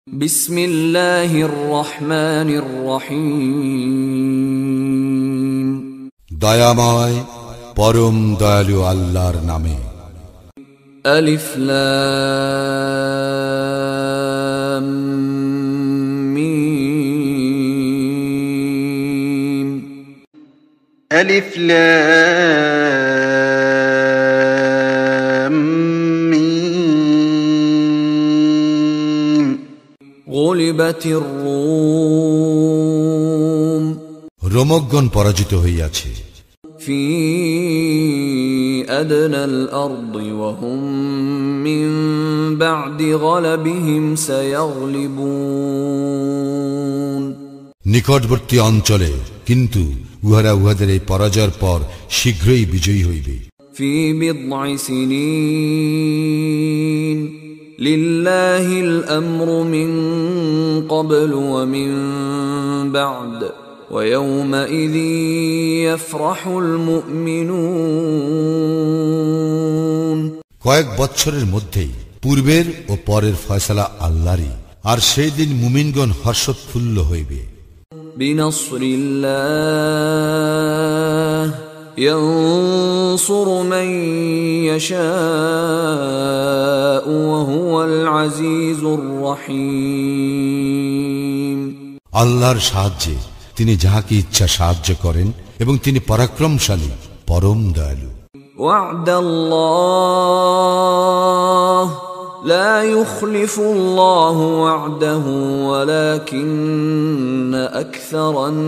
বিসমিল্লাহির রহমানির রহিম। দয়াময় পরম দয়ালু আল্লাহর নামে। আলিফ লাম মিম। আলিফ লাম মিম। গুলিবাতির রুম। রোমকগণ পরাজিত হইয়াছে। ফি আদনাল আরদি ওয়া হুম মিন বা'দি গালাবিহিম সায়াগলিবুন। নিকটবর্তী অঞ্চলে, কিন্তু উহারা উহাদের এই পরাজয়ের পর শীঘ্রই বিজয়ী হইবে। ফি বিদ'i সিনিন লিল্লাহিল আমরু মিন ক্বাবলু ওয়া মিন বা'দ ওয়া ইয়াওমাইযিন ইয়াফরাহুল মুমিনুন। কয়েক বৎসরের মধ্যেই পূর্বের ও পরের ফয়সালা আল্লাহরই, আর সেই দিন মুমিনগণ হর্ষোৎফুল্ল হইবে। বিনাসরিল্লাহ ইয়ানসুরু মান ইয়াশাউ ওয়া হুয়াল আজিজুর রহিম। আল্লাহর সাহায্যে তিনি যাহাকে ইচ্ছা সাহায্য করেন, এবং তিনি পরাক্রমশালী, পরম দয়ালু। ওয়া'দাল্লাহ লা ইউখলিফুল্লাহু ওয়া'দাহু ওয়ালাকিন্না আকসারান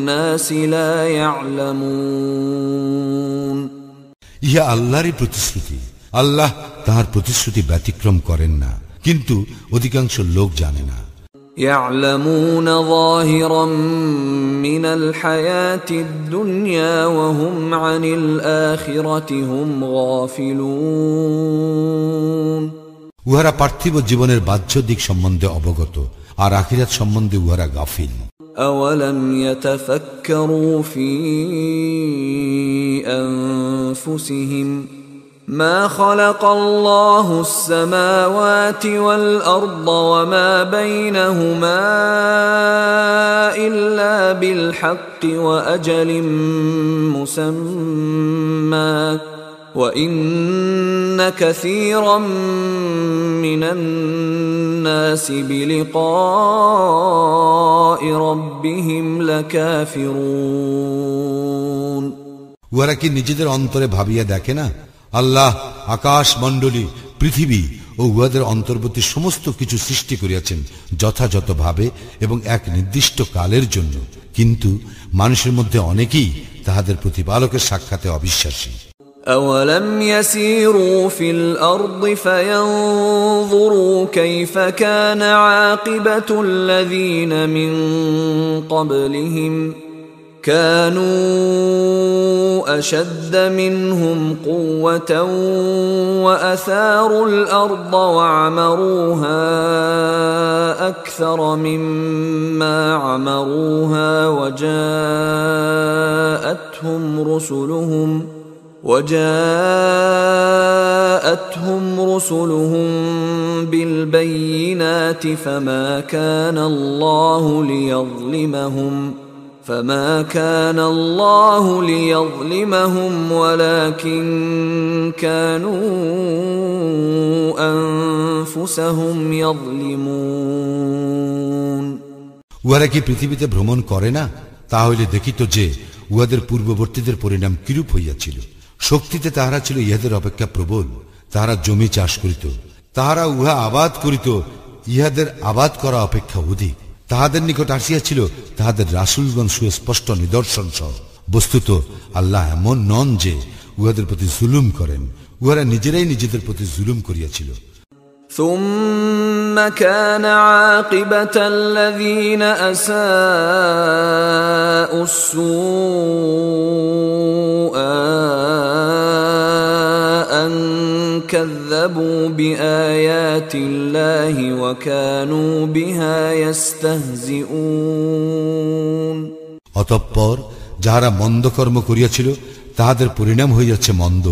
নাসি লা ইয়া'লামুন। ইহা আল্লাহরই প্রতিশ্রুতি। আল্লাহ তাহার প্রতিশ্রুতি ব্যতিক্রম করেন না, কিন্তু অধিকাংশ লোক জানে না। يعلمون ظاهرا من الحياة الدنيا وهم عن الآخرة هم غافلون। উহারা পার্থিব জীবনের বাহ্য দিক সম্বন্ধে অবগত, আর আখিরাত সম্বন্ধে উহারা গাফিল। أولم يتفكروا في أنفسهم ما خلق الله السماوات والأرض وما بينهما إلا بالحق وأجل مسمى وإن كثيرا من الناس بلقاء ربهم لكافرون। উহারা কি নিজেদের অন্তরে ভাবিয়া দেখে না, আল্লাহ আকাশ মণ্ডলী, পৃথিবী ও উহাদের অন্তর্বর্তী সমস্ত কিছু সৃষ্টি করিয়াছেন যথাযথভাবে এবং এক নির্দিষ্ট কালের জন্য, কিন্তু মানুষের মধ্যে অনেকেই তাহাদের প্রতিপালকের সাক্ষাতে অবিশ্বাসী। أولم يسيروا في الأرض فينظروا كيف كان عاقبة الذين من قبلهم كانوا أشد منهم قوة وأثاروا الأرض وعمروها أكثر مما عمروها وجاءتهم رسلهم بالبينات فما كان الله ليظلمهم ولكن كانوا أنفسهم يظلمون। উহারা কি পৃথিবীতে ভ্রমণ করে না? তাহলে দেখিত যে উহাদের পূর্ববর্তীদের পরিণাম কিরূপ হইয়াছিল। শক্তিতে তাহারা ছিল ইহাদের অপেক্ষা প্রবল। তাহারা জমি চাষ করিত, তাহারা উহা আবাদ করিত ইহাদের আবাদ করা অপেক্ষা অধিক। তাহাদের নিকট আসিয়াছিল তাহাদের রাসূলগণ সুস্পষ্ট নিদর্শন সহ। বস্তুত আল্লাহ এমন নন যে উহাদের প্রতি জুলুম করেন, উহারা নিজেরাই নিজেদের প্রতি জুলুম করিয়াছিল। ثم كان عاقبة الذين أساءوا السوء أن كذبوا بآيات الله وكانوا بها يستهزئون। অতঃপর যাহারা মন্দ কর্ম করিয়াছিল তাহাদের পরিণাম হইয়াছে মন্দ,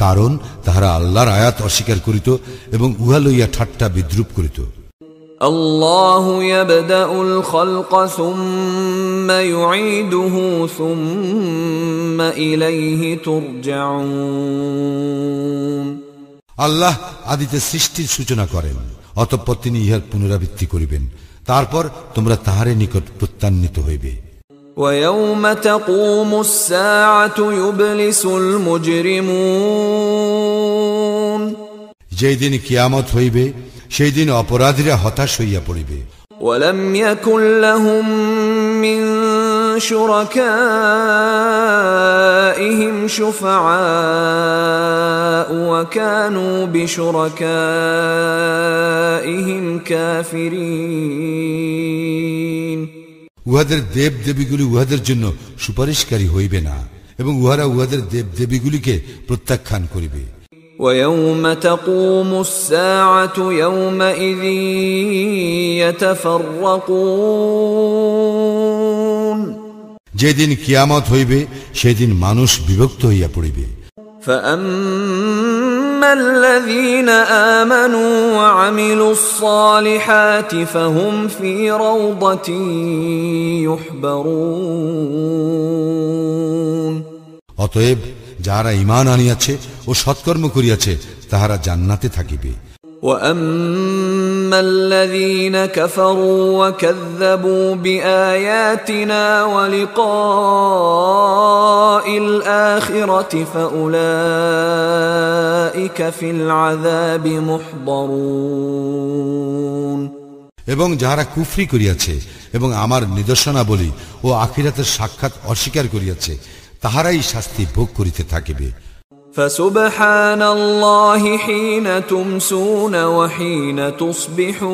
কারণ তাহারা আল্লাহর আয়াত অস্বীকার করিত এবং উহা লইয়া ঠাট্টা বিদ্রুপ করিত। الله يبدأ الخلق ثم يعيده ثم إليه ترجعون আল্লাহ আদিতে সৃষ্টির সূচনা করেন, অতঃপর তিনি ইহার পুনরাবৃত্তি করিবেন, তারপর তোমরা তাহারে নিকট প্রত্যান্বিত হইবে। ويوم تقوم الساعة يبلس المجرمون যেই দিন কিয়ামত হইবে সেই দিন অপরাধীরা হতাশ হইয়া পড়িবে। ولم يكن لهم من شركائهم شفعاء وكانوا بشركائهم كافرين উহাদের দেব দেবীগুলি উহাদের জন্য সুপারিশকারী হইবে না এবং উহারা উহাদের দেব দেবীগুলিকে প্রত্যাখ্যান করিবে। ويوم تقوم الساعة يومئذ يتفرقون যেদিন কিয়ামত হইবে সেদিন মানুষ বিভক্ত হইয়া পড়িবে। فأما الذين آمنوا وعملوا الصالحات فهم في روضة يحبرون অতএব যাহারা ঈমান আনিয়াছে ও সৎকর্ম করিয়াছে তাহারা জান্নাতে থাকিবে। وأما الذين كفروا وكذبوا بآياتنا ولقاء الآخرة فأولئك في العذاب محضرون এবং যাহারা কুফরি করিয়াছে এবং আমার নিদর্শনাবলী ও আখিরাতের সাক্ষাৎ অস্বীকার করিয়াছে তাহারাই শাস্তি ভোগ করিতে থাকিবে। فسبحان الله حين تمسون وحين تصبحون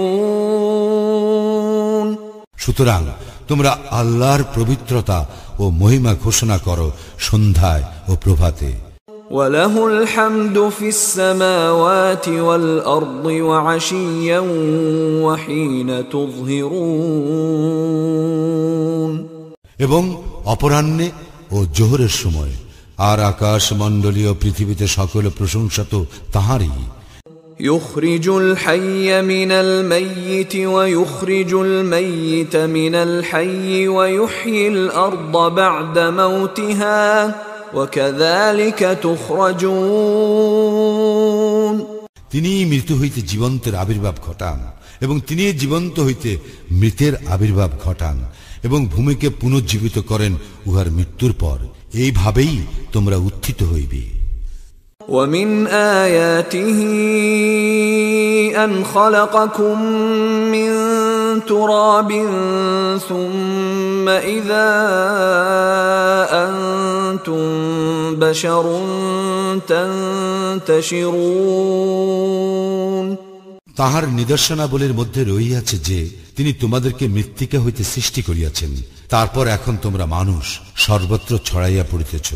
সুতরাং তোমরা আল্লাহর পবিত্রতা ও মহিমা ঘোষণা করো সন্ধ্যায় ও প্রভাতে। وله الحمد في السماوات والأرض وعشيا وحين تظهرون এবং অপরাহ্নে ও জোহরের সময় আর আকাশ মণ্ডলীয় পৃথিবীতে সকল প্রশংসা তো তাহারই। يخرج الحي من الميت ويخرج الميت من الحي ويحيي الأرض بعد موتها وكذلك تخرجون তিনি মৃত্যু হইতে জীবন্তের আবির্ভাব ঘটান এবং তিনি জীবন্ত হইতে মৃতের আবির্ভাব ঘটান এবং ভূমিকে পুনর্জীবিত করেন উহার মৃত্যুর পর, এইভাবেই তোমরা উত্থিত হইবে। ومن آياته أن خلقكم من تراب ثم إذا أنتم بشر تنتشرون তাহার নিদর্শনাবলীর মধ্যে রহিয়াছে যে তিনি তোমাদেরকে মৃত্তিকা হইতে সৃষ্টি করিয়াছেন, তারপর এখন তোমরা মানুষ সর্বত্র ছড়াইয়া পড়িতেছ।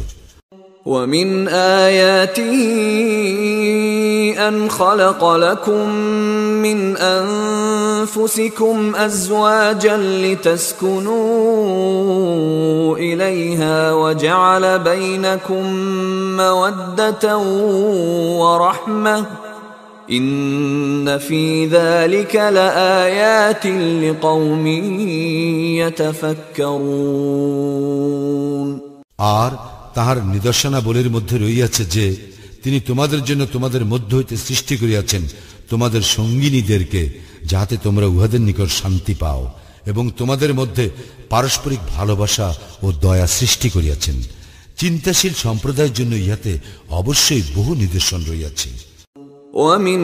ومن آياته أن خلق لكم من أنفسكم أزواجا لتسكنوا إليها وجعل بينكم مودة ورحمة إن في ذلك لآيات لقوم يتفكرون আর তাহার নিদর্শনাবলীর মধ্যে রহিয়াছে যে তিনি তোমাদের জন্য তোমাদের মধ্য হইতে সৃষ্টি করিয়াছেন তোমাদের সঙ্গিনীদেরকে, যাহাতে তোমরা উহাদের নিকট শান্তি পাও, এবং তোমাদের মধ্যে পারস্পরিক ভালোবাসা ও দয়া সৃষ্টি করিয়াছেন। চিন্তাশীল সম্প্রদায়ের জন্য ইহাতে অবশ্যই বহু নিদর্শন রহিয়াছে। ومن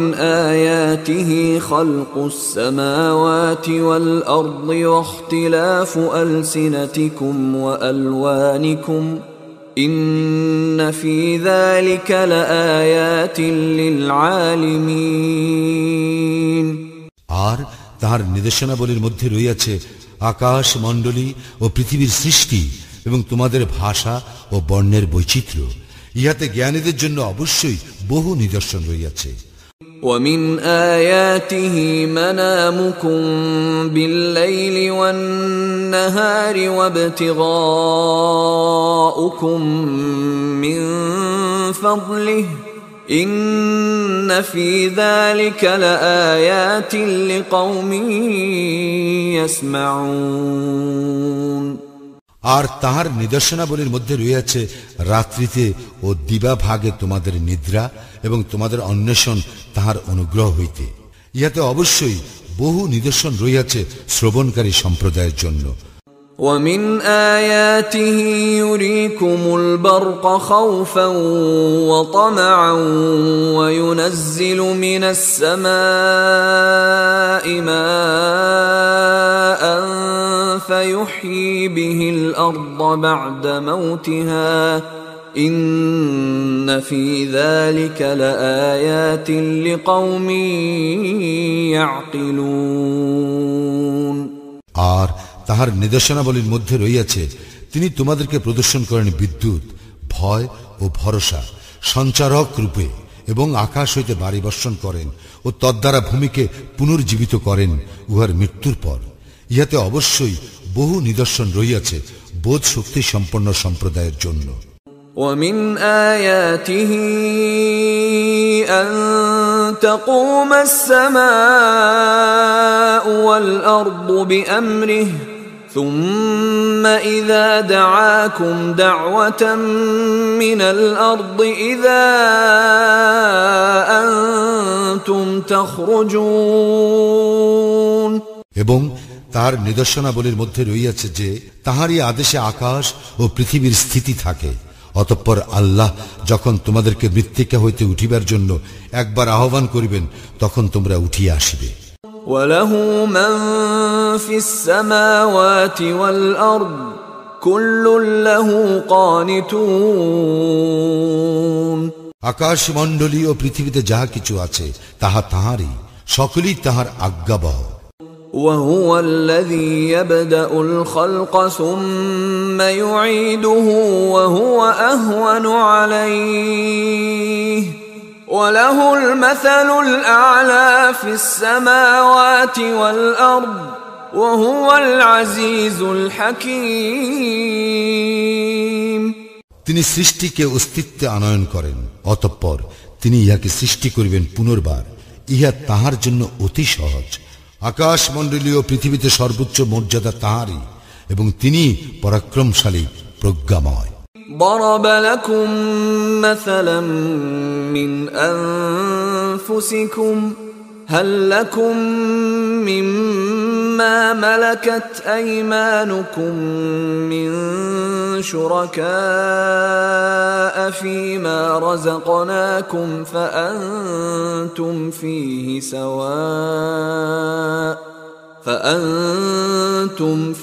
آياته خلق السماوات والأرض واختلاف ألسنتكم وألوانكم إن في ذلك لآيات للعالمين আর তাহার নিদর্শনাবলীর মধ্যে রহিয়াছে আকাশ মণ্ডলী ও পৃথিবীর সৃষ্টি এবং তোমাদের ভাষা ও বর্ণের বৈচিত্র্য, ইহাতে জ্ঞানীদের জন্য অবশ্যই বহু নিদর্শন রহিয়াছে। ومن آياته منامكم بالليل والنهار وابتغاؤكم من فضله ইন্না ফী যালিকা লাআয়াতিন লিকাওমিন ইয়াসমাউন। আর তাহার নিদর্শনাবলীর মধ্যে রয়েছে রাত্রিতে ও দিবাভাগে তোমাদের নিদ্রা এবং তোমাদের অন্বেষণ তাহার অনুগ্রহ হইতে। ইহাতে অবশ্যই বহু নিদর্শন রইয়াছে শ্রবণকারী সম্প্রদায়ের জন্য। ومن آياته يريكم البرق خوفا وطمعا وينزل من السماء ماء فيحيي به الأرض بعد موتها إن في ذلك لآيات لقوم يعقلون। আর তাহার নিদর্শনাবলীর মধ্যে রইয়াছে তিনি তোমাদেরকে প্রদর্শন করেন বিদ্যুৎ, ভয় ও ভরসা সঞ্চারক রূপে, এবং আকাশ হইতে বাড়ি বর্ষণ করেন ও তদ্বারা ভূমিকে পুনর্জীবিত করেন উহার মৃত্যুর পর। ইহাতে অবশ্যই বহু নিদর্শন রইয়াছে বোধ শক্তি সম্পন্ন সম্প্রদায়ের জন্য। ومن آياته أن تقوم السماء والأرض بأمره ثم إذا دعاكم دعوة من الأرض إذا أنتم تخرجون। এবং তার নিদর্শনাবলীর মধ্যে রইয়াছে যে তাহারই আদেশে আকাশ ও পৃথিবীর স্থিতি থাকে। অতঃপর আল্লাহ যখন তোমাদেরকে মৃত্তিকা হইতে উঠিবার জন্য একবার আহ্বান করিবেন তখন তোমরা উঠিয়া আসিবে। وَلَهُ مَن فِي السَّمَاوَاتِ وَالْأَرْضِ كُلٌّ لَّهُ قَانِتُونَ। আকাশ মণ্ডলী ও পৃথিবীতে যাহা কিছু আছে তাহা তাহারই, সকলেই তাহার আজ্ঞাবহ। وهو الذي يبدأ الخلق ثم يعيده وهو أهون عليه وله المثل الأعلى في السماوات والأرض وهو العزيز الحكيم। তিনি সৃষ্টিকে অস্তিত্বে আনয়ন করেন, অতঃপর তিনি ইহাকে সৃষ্টি করিবেন পুনর্বার। ইহা তাহার জন্য অতি সহজ। আকাশ মণ্ডলীয় পৃথিবীতে সর্বোচ্চ মর্যাদা তাহারই, এবং তিনি পরাক্রমশালী প্রজ্ঞাময়। ضرب لكم مثلا من أنفسكم هل لكم مما ملكت أيمانكم من شركاء فيما رزقناكم فأنتم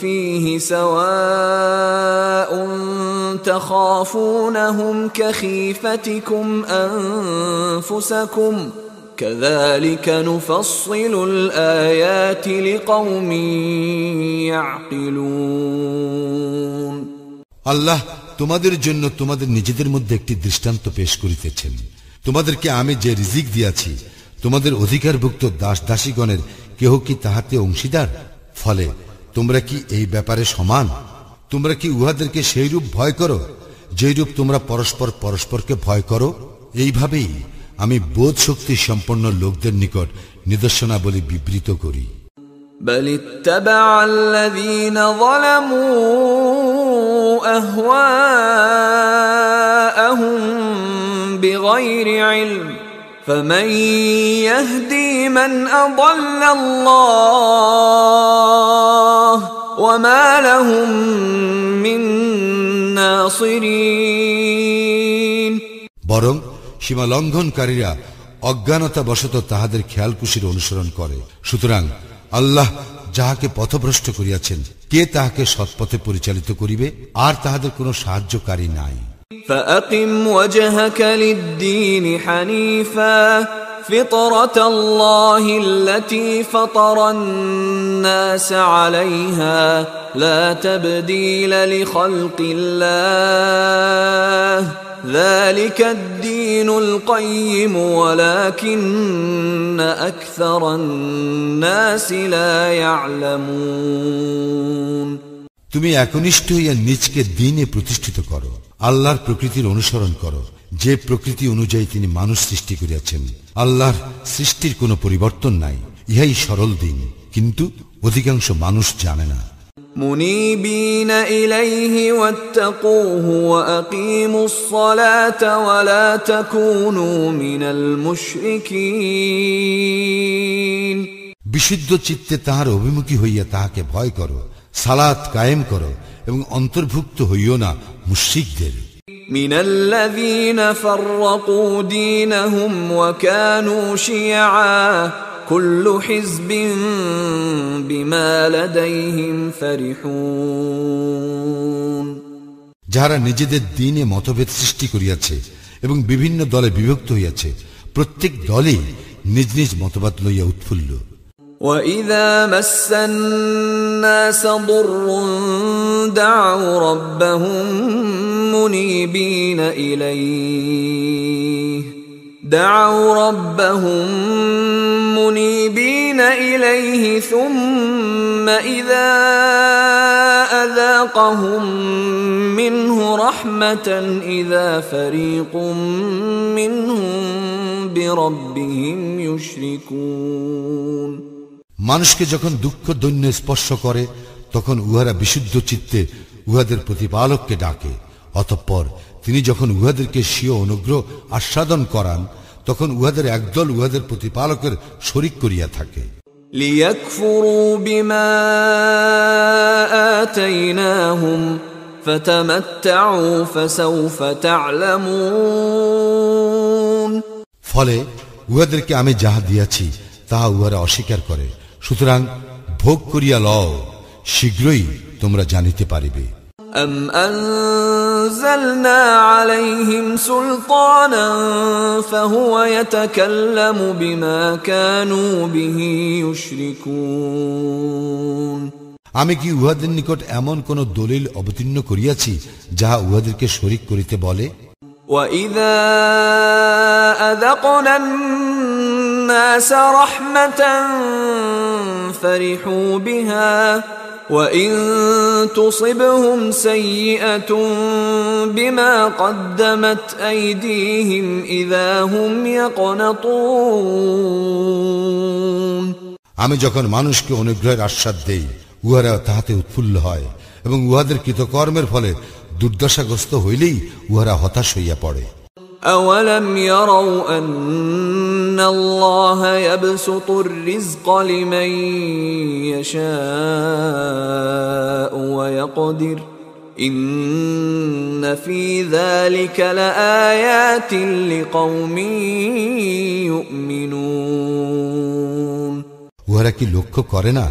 فيه سواء تخافونهم كخيفتكم أنفسكم كذلك نفصل الآيات لقوم يعقلون। আল্লাহ তোমাদের জন্য তোমাদের নিজেদের মধ্যে একটি দৃষ্টান্ত পেশ করিতেছেন। তোমাদেরকে আমি যে রিজিক দিয়াছি তোমাদের অধিকারভুক্ত দাস দাসীগণের কেহ কি তাহাতে অংশীদার? ফলে তোমরা কি এই ব্যাপারে সমান? তোমরা কি উহাদেরকে সেইরূপ ভয় করো যেইরূপ তোমরা পরস্পর পরস্পরকে ভয় করো? এইভাবেই আমি বোধ শক্তি সম্পন্ন লোকদের নিকট নিদর্শনাবলী বিবৃত করি। بل اتبع الذين ظلموا أهواءهم بغير علم فمن يهدي من أضل الله وما لهم من ناصرين। বরং সীমা লঙ্ঘনকারীরা অজ্ঞানতা বশত তাহাদের খেয়ালকুশির অনুসরণ করে। সুতরাং আল্লাহ যাহাকে পথভ্রষ্ট করিয়াছেন কে তাহাকে সৎপথে পরিচালিত করিবে? আর তাহাদের কোনো সাহায্যকারী নাই। فأقم وجهك للدين حنيفا فطرة الله التي فطر الناس عليها لا تبديل لخلق الله ذلك الدين القيم ولكن أكثر الناس لا يعلمون। তুমি একনিষ্ঠ হইয়া নিজকে দ্বীনে প্রতিষ্ঠিত করো, আল্লাহর প্রকৃতির অনুসরণ করো। যে প্রকৃতি অনুযায়ী তিনি মানুষ সৃষ্টি করিয়াছেন, আল্লাহর সৃষ্টির কোনো পরিবর্তন নাই। ইহাই সরল দিন, কিন্তু অধিকাংশ মানুষ জানে না। منيبين إليه واتقوه وأقيموا الصلاة ولا تكونوا من المشركين বিশুদ্ধ চিত্তে তাহার অভিমুখী হইয়া তাহাকে ভয় করো, সালাত কায়েম করো এবং অন্তর্ভুক্ত হইও না মুশরিকদের। من الذين فرقوا دينهم وكانوا شيعا كل حزب بما لديهم فرحون যারা নিজেদের দ্বীনে মতভেদ সৃষ্টি করিয়াছে এবং বিভিন্ন দলে বিভক্ত হইয়াছে, প্রত্যেক দলই নিজ নিজ মতবাদ লইয়া উৎফুল্ল। وَإِذَا مَسَّ النَّاسَ ضُرٌّ دَعَوْا رَبَّهُم مُنِيبِينَ إِلَيْهِ ثُمَّ إِذَا أَذَاقَهُم مِّنْهُ رَحْمَةً إِذَا فَرِيقٌ مِّنْهُم بِرَبِّهِمْ يُشْرِكُونَ মানুষকে যখন দুঃখ দৈন্য স্পর্শ করে, তখন উহারা বিশুদ্ধ চিত্তে উহাদের প্রতিপালককে ডাকে। অতঃপর তিনি যখন উহাদেরকে স্বীয় অনুগ্রহ আস্বাদন করান, তখন উহাদের একদল উহাদের প্রতিপালকের শরীক করিয়া থাকে। লিয়াকফুরু বিমা আতাইনাহুম ফাতামাত্তাউ ফাসাউফা তা'লামুন। ফলে উহাদেরকে আমি যাহা দিয়াছি তাহা উহারা অস্বীকার করে, সুতরাং ভোগ করিয়া লও, শীঘ্রই তোমরা জানিতে পারিবে। أم أنزلنا عليهم سلطانا فهو يتكلم بما كانوا به يشركون আমি কি উহাদের নিকট এমন কোন দলিল অবতীর্ণ করিয়াছি যাহা উহাদেরকে শরীক করিতে বলে? وَإِذَا أَذَقْنَا النَّاسَ رَحْمَةً فَرِحُوا بِهَا وَإِن تُصِبْهُمْ سَيِّئَةٌ بِمَا قَدَّمَتْ أَيْدِيهِمْ إِذَا هُمْ يَقْنَطُونَ আমি যখন মানুষকে অনুগ্রহের আশ্বাদ দেই, উহারা তাহাতে উৎফুল্ল হয়, এবং উহাদের কৃতকর্মের ফলে দুর্দশাগ্রস্ত হইলেই উহারা হতাশ হইয়া পড়ে। أَوَلَمْ يَرَوْا أَنَّ اللَّهَ يَبْسُطُ الرِّزْقَ لِمَن يَشَاءُ وَيَقْدِرُ إِنَّ فِي ذَلِكَ لَآيَاتٍ لِقَوْمٍ يُؤْمِنُونَ উহারা কি লক্ষ্য করে না,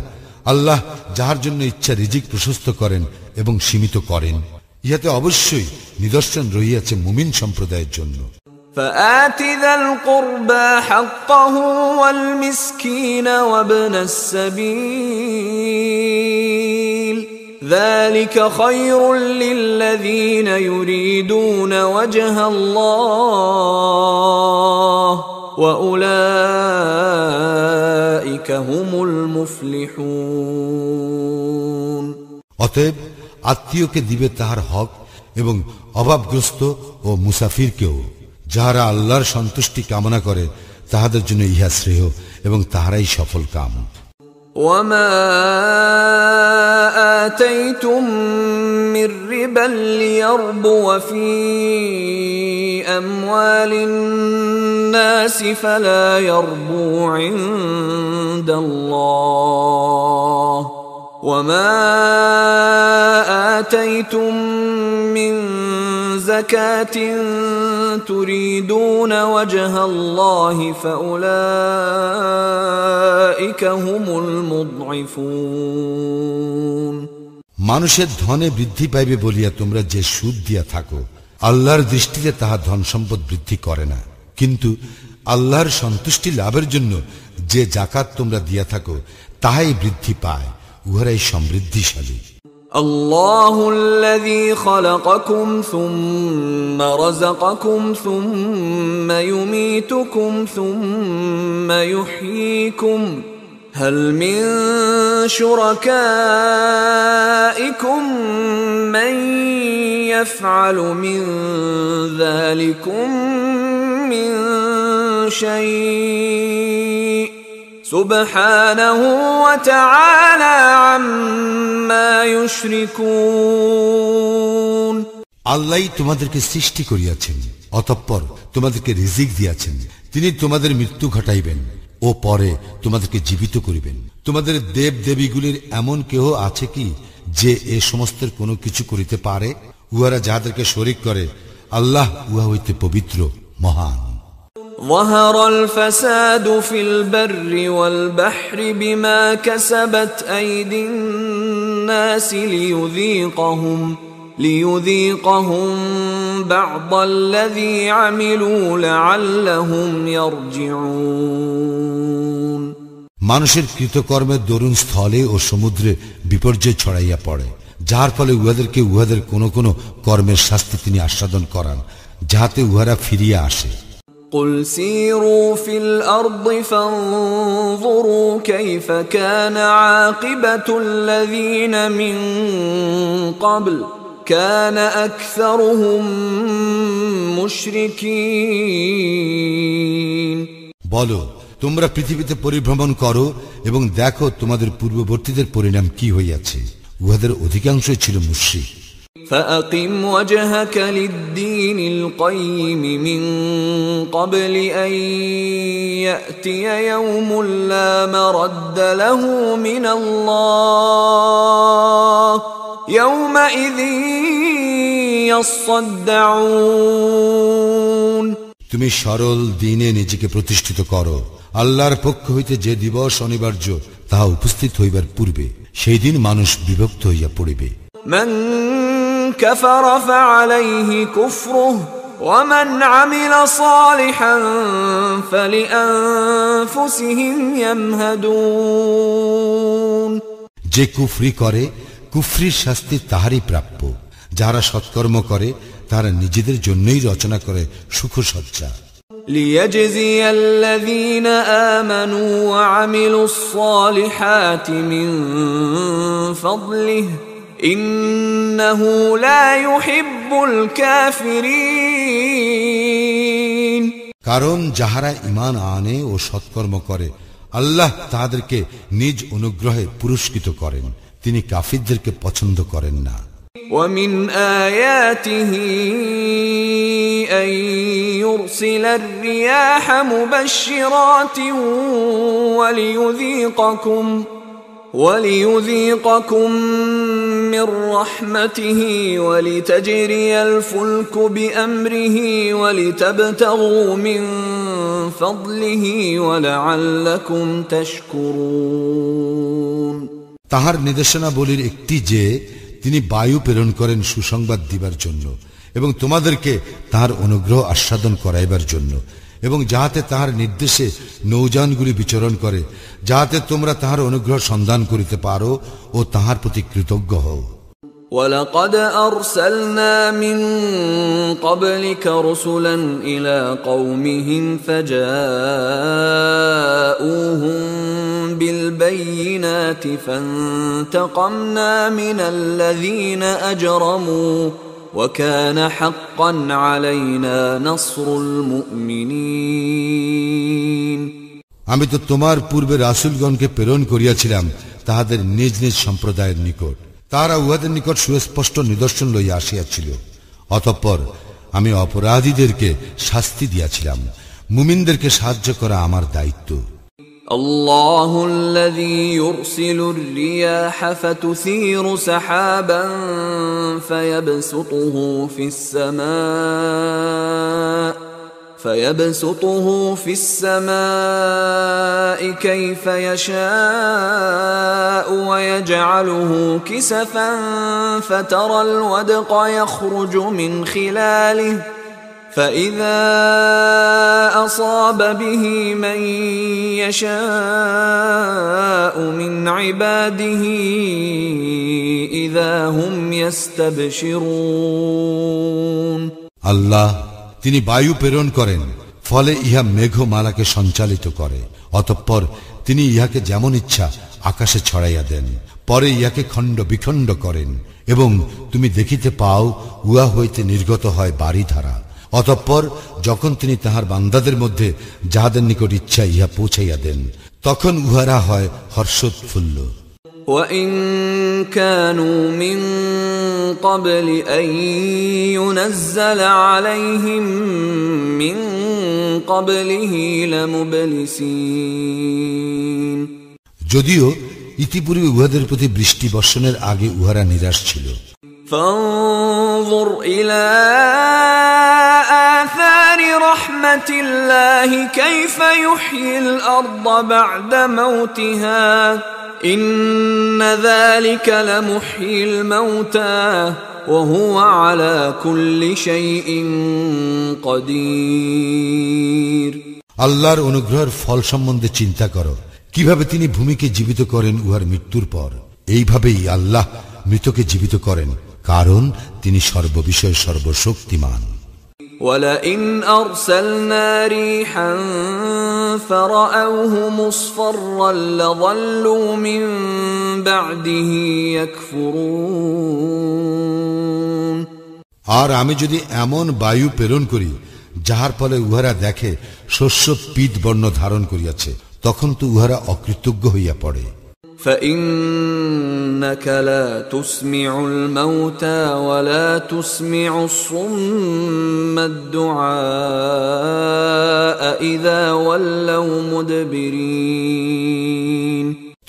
আল্লাহ যাহার জন্য ইচ্ছা রিজিক প্রশস্ত করেন এবং সীমিত করেন, ইহাতে অবশ্যই নিদর্শন রহিয়াছে মুমিন সম্প্রদায়ের জন্য। فآت ذا القربى حقه والمسكين وابن السبيل ذلك خير للذين يريدون وجه الله وأولئك هم المفلحون অতএব আত্মীয়কে দিবে তাহার হক এবং অভাবগ্রস্ত ও মুসাফিরকেও। যাহারা আল্লাহর সন্তুষ্টি কামনা করে তাহাদের জন্য ইহা শ্রেয় এবং তাহারাই সফল কাম। وما آتيتم من ربا ليربو في أموال الناس فلا يربو عند الله وما آتيتم من زكاة تريدون وجه الله فأولئك هم المضعفون মানুষের ধনে বৃদ্ধি পাইবে বলিয়া তোমরা যে সুদ দিয়া থাকো, আল্লাহর দৃষ্টিতে তাহা ধন সম্পদ বৃদ্ধি করে না, কিন্তু আল্লাহর সন্তুষ্টি লাভের জন্য যে যাকাত তোমরা দিয়া থাকো তাহাই বৃদ্ধি পায়, উহারাই সমৃদ্ধিশালী। الله الذي خلقكم ثم رزقكم ثم يميتكم ثم يحييكم هل من شركائكم من يفعل من ذلكم من شيء سبحانه وتعالى عما يشركون আল্লাহই তোমাদেরকে সৃষ্টি করিয়াছেন, অতঃপর তোমাদেরকে রিজিক দিয়াছেন। তিনি তোমাদের মৃত্যু ঘটাইবেন ও পরে তোমাদেরকে জীবিত করিবেন। তোমাদের দেব দেবীগুলির এমন কেহ আছে কি যে এ সমস্তের কোনো কিছু করিতে পারে? উহারা যাহাদেরকে শরীক করে, আল্লাহ উহা হইতে পবিত্র, মহান। ظهر الفساد في البر والبحر بما كسبت أيدي الناس ليذيقهم بعض الذي عملوا لعلهم يرجعون মানুষের কৃতকর্মের দরুন স্থলে ও সমুদ্রে বিপর্যয় ছড়াইয়া পড়ে, যাহার ফলে উহাদেরকে উহাদের কোন কোন কর্মের শাস্তি তিনি আস্বাদন করান, যাহাতে উহারা ফিরিয়া আসে। قل سيروا في الأرض فانظروا كيف كان عاقبة الذين من قبل كان أكثرهم مشركين বলো, তোমরা পৃথিবীতে পরিভ্রমণ করো এবং দেখো তোমাদের পূর্ববর্তীদের পরিণাম কি হইয়াছে। উহাদের অধিকাংশই ছিল মুশরিক। فأقم وجهك للدين القيم من قبل أن يأتي يوم لا مرد له من الله يومئذ يصدعون তুমি সরল দিনে নিজেকে প্রতিষ্ঠিত করো। আল্লাহর পক্ষ হইতে যে দিবস অনিবার্য তাহা উপস্থিত হইবার পূর্বে সেই দিন মানুষ বিভক্ত হইয়া পড়িবে। من كفر فعليه كفره ومن عمل صالحا فلأنفسهم يمهدون যে কুফরি করে, কুফরির শাস্তি তাহারই প্রাপ্য। যারা সৎকর্ম করে তারা নিজেদের জন্যই রচনা করে সুখসজ্জা। ليجزي الذين آمنوا وعملوا الصالحات من فضله إنه لا يحب الكافرين কারণ যাহারা ঈমান আনে ও সৎকর্ম করে, আল্লাহ তাহাদেরকে নিজ অনুগ্রহে পুরস্কৃত করেন, তিনি কাফিরদেরকে পছন্দ করেন না। ومن آياته أن يرسل الرياح مبشرات وليذيقكم من رحمته ولتجري الفلك بأمره ولتبتغوا من فضله ولعلكم تشكرون তাহার নির্দেশনা বলির একটি যে তিনি বায়ু প্রেরণ করেন সুসংবাদ দিবার জন্য এবং তোমাদেরকে তাহার অনুগ্রহ আস্বাদন করাইবার জন্য, এবং যাহাতে তাহার নির্দেশে নৌযানগুলি বিচরণ করে, যাহাতে তোমরা তাহার অনুগ্রহ সন্ধান করিতে পারো ও তাহার প্রতি কৃতজ্ঞ হও। ولقد أرسلنا من قبلك رسلا إلى قومهم فجاءوهم بالبينات فانتقمنا من الذين أجرموا وكان حقا علينا نصر المؤمنين আমি তো তোমার পূর্বে রাসূলগণকে প্রেরণ করিয়াছিলাম তাহাদের নিজ নিজ সম্প্রদায়ের নিকট, তারা উহাদের নিকট সুস্পষ্ট নিদর্শন লইয়া আসিয়াছিল। অতঃপর আমি অপরাধীদেরকে শাস্তি দিয়াছিলাম। মুমিনদেরকে সাহায্য করা আমার দায়িত্ব। الله الذي يرسل الرياح فتثير سحابا فيبسطه في السماء كيف يشاء ويجعله كسفا فترى الودق يخرج من خلاله فإذا أصاب به من يشاء من عباده إذا هم يستبشرون আল্লাহ তিনি বায়ু প্রেরণ করেন, ফলে ইহা মেঘমালাকে সঞ্চালিত করে, অতঃপর তিনি ইহাকে যেমন ইচ্ছা আকাশে ছড়াইয়া দেন, পরে ইহাকে খণ্ড বিখণ্ড করেন, এবং তুমি দেখিতে পাও উহা হইতে নির্গত হয় বারিধারা। অতঃপর যখন তিনি তাহার বান্দাদের মধ্যে যাহাদের নিকট ইচ্ছা ইহা পৌঁছাইয়া দেন, তখন উহারা হয় হর্ষোৎফুল্ল। وَإِن كَانُوا مِن قَبْلِ أَن يُنَزَّلَ عَلَيْهِم مِّن قَبْلِهِ لَمُبْلِسِينَ। যদিও ইতিপূর্বে উহাদের প্রতি বৃষ্টি বর্ষণের আগে উহারা নিরাশ ছিল। فانظر إلى آثار رحمة الله كيف يحيي الأرض بعد موتها إن ذلك لمحيي الموتى وهو على كل شيء قدير। আল্লাহর অনুগ্রহের ফল সম্বন্ধে চিন্তা করো, কিভাবে তিনি ভূমিকে জীবিত করেন উহার মৃত্যুর পর। এইভাবেই আল্লাহ মৃতকে জীবিত করেন, কারণ তিনি সর্ববিষয়ে সর্বশক্তিমান। وَلَئِنْ أَرْسَلْنَا رِيحًا فَرَأَوْهُ مُصْفَرًّا لَظَلُّوا مِنْ بَعْدِهِ يَكْفُرُونَ। আর আমি যদি এমন বায়ু প্রেরণ করি যাহার ফলে উহারা দেখে শস্য পীত বর্ণ ধারণ করিয়াছে, তখন তো উহারা অকৃতজ্ঞ হইয়া পড়ে। فإنك لا تسمع الموتى ولا تسمع الصم الدعاء إذا ولوا مدبرين।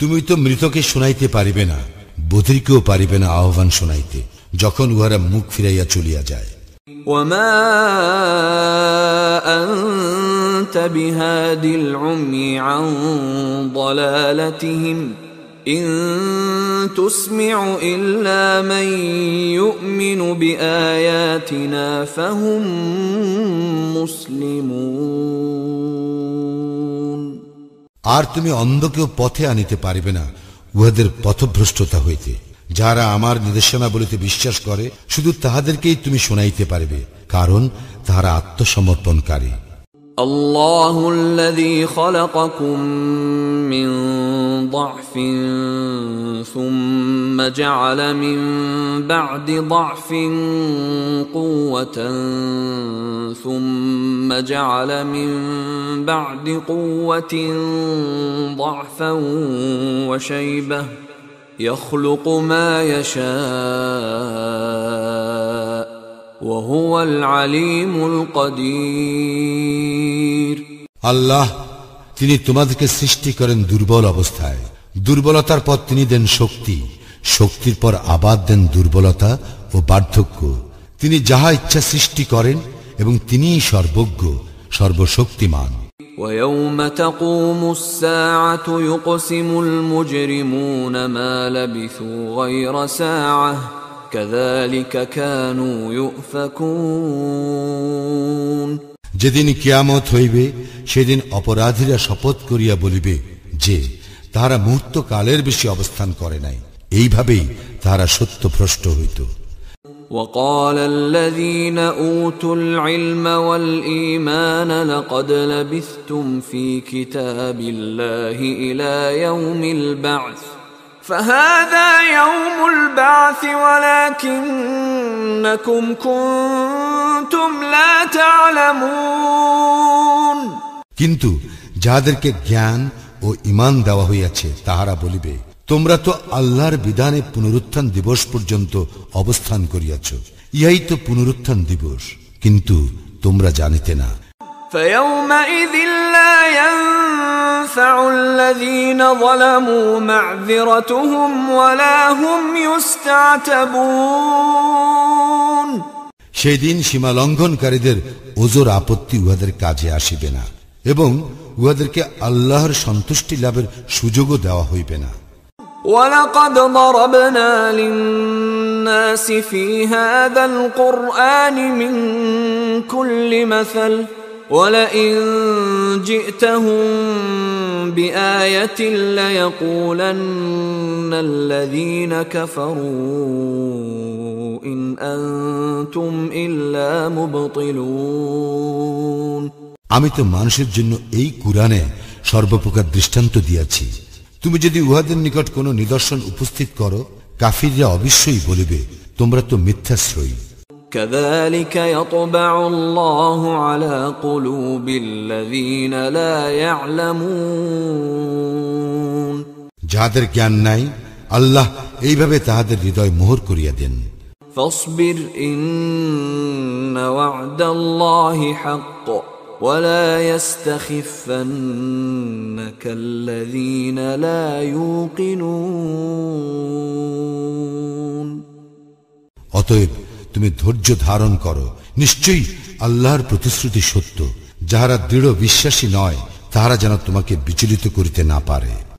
তুমি তো মৃতকে শুনাইতে পারিবে না, বধিরকেও পারিবে না আহ্বান শুনাইতে, যখন উহারা মুখ ফিরাইয়া চলিয়া যায়। وما أنت بهاد العمي عن ضلالتهم إن تسمع إلا من يؤمن بآياتنا فهم مسلمون। আর তুমি অন্ধকেও পথে আনিতে পারিবে না উহাদের পথভ্রষ্টতা হইতে। যারা আমার নির্দেশনা বলিতে বিশ্বাস করে, শুধু তাহাদেরকেই তুমি শুনাইতে পারিবে, কারণ তাহারা আত্মসমর্পণকারী। الله الذي خلقكم من ضعف ثم جعل من بعد ضعف قوة ثم جعل من بعد قوة ضعفا وشيبة يخلق ما يشاء وهو العليم القدير। আল্লাহ তিনি তোমাদেরকে সৃষ্টি করেন দুর্বল অবস্থায়, দুর্বলতার পর তিনি দেন শক্তি, শক্তির পর আবার দেন দুর্বলতা ও বার্ধক্য। তিনি যাহা ইচ্ছা সৃষ্টি করেন এবং তিনিই সর্বজ্ঞ, সর্বশক্তিমান। ويوم تقوم الساعة يقسم المجرمون ما لبثوا غير ساعة كذلك كانوا يؤفكون। যেদিন কিয়ামত হইবে সেদিন অপরাধীরা শপথ করিয়া বলিবে যে তাহারা মুহূর্ত কালের বেশি অবস্থান করে নাই, এইভাবেই তাহারা সত্যভ্রষ্ট হইত। وقال الذين أوتوا العلم والإيمان لقد لبثتم في كتاب الله إلى يوم البعث فهذا يوم البعث ولكنكم كنتم لا تعلمون। কিন্তু যাহাদেরকে জ্ঞান ও ঈমান দেওয়া হইয়াছে তাহারা বলিবে, তোমরা তো আল্লাহর বিধানে পুনরুত্থান দিবস পর্যন্ত অবস্থান করিয়াছ, ইহাই তো পুনরুত্থান দিবস, কিন্তু তোমরা জানিতে না। فيومئذ لا ينفع الذين ظلموا معذرتهم ولا هم يستعتبون। সেদিন সীমা লঙ্ঘনকারীদের ওজর আপত্তি উহাদের কাজে আসিবে না, এবং উহাদেরকে আল্লাহর সন্তুষ্টি লাভের সুযোগও দেওয়া হইবে না। وَلَقَدْ ضَرَبْنَا لِلنَّاسِ فِي هَذَا الْقُرْآنِ مِنْ كُلِّ مَثَلٍ وَلَئِنْ جِئْتَهُمْ بِآيَةٍ لَيَقُولَنَّ الَّذِينَ كَفَرُوا إِنْ أَنْتُمْ إِلَّا مُبْطِلُونَ। আমি তো মানুষের জন্য এই কুরআনে সর্বপ্রকার দৃষ্টান্ত দিয়াছি। তুমি যদি উহাদের নিকট কোনো নিদর্শন উপস্থিত করো, কাফিররা অবশ্যই বলিবে, তোমরা তো মিথ্যাশ্রয়ী। كذلك يطبع الله على قلوب الذين لا يعلمون যাদের জ্ঞান নাই, আল্লাহ এইভাবে তাহাদের হৃদয় মোহর করিয়া দেন। فاصبر إن وعد الله حق ولا يستخفنك الذين لا يوقنون। অতএব তুমি ধৈর্য ধারণ করো, নিশ্চয়ই আল্লাহর প্রতিশ্রুতি সত্য। যাহারা দৃঢ় বিশ্বাসী নয়, তাহারা যেন তোমাকে বিচলিত করিতে না পারে।